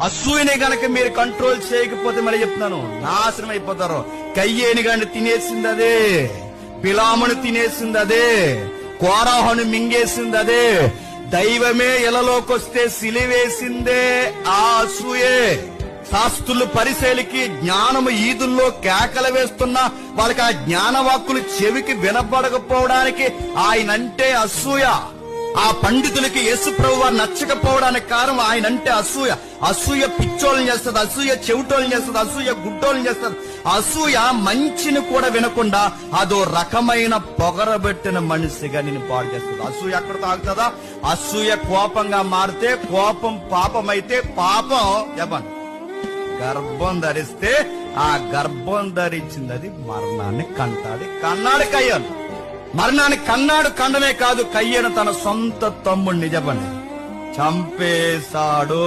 అసూయని గనక మీరు కంట్రోల్ చేయకపోతే మరి చెప్తున్నాను, నాశనం అయిపోతారు. కయ్యేని గండి తినేసింది అదే, బిలామును తినేసింది అదే, కోరాహును మింగేసింది అదే, దైవమే ఇలలోకి వస్తే సిలివేసిందే ఆ అసూయే. శాస్త్రులు పరిశీలికి జ్ఞానము ఈదుల్లో కేకలు వేస్తున్నా వాళ్ళకి ఆ జ్ఞానవాక్కులు చెవికి వినపడకపోవడానికి ఆయనంటే అసూయ. ఆ పండితులకి యేసు ప్రభు వారు నచ్చకపోవడానికి కారణం ఆయనంటే అసూయ. అసూయ పిచ్చోళ్ళని చేస్తుంది, అసూయ చెవిటోళ్ళని చేస్తుంది, అసూయ గుడ్డోళ్ళని చేస్తుంది. అసూయ మంచిని కూడా వినకుండా అదో రకమైన పొగరబెట్టిన మనిషిగా నేను పాడు చేస్తుంది. అసూయ ఎక్కడ తాగుతుందా? అసూయ కోపంగా మారితే కోపం పాపమైతే పాపం చెప్పండి గర్భం ధరిస్తే ఆ గర్భం ధరించింది అది మరణాన్ని కన్నాడు కయ్యను. మరణాన్ని కండమే కాదు, కయ్యను తన సొంత తమ్ముడిని చెప్పండి చంపేశాడు.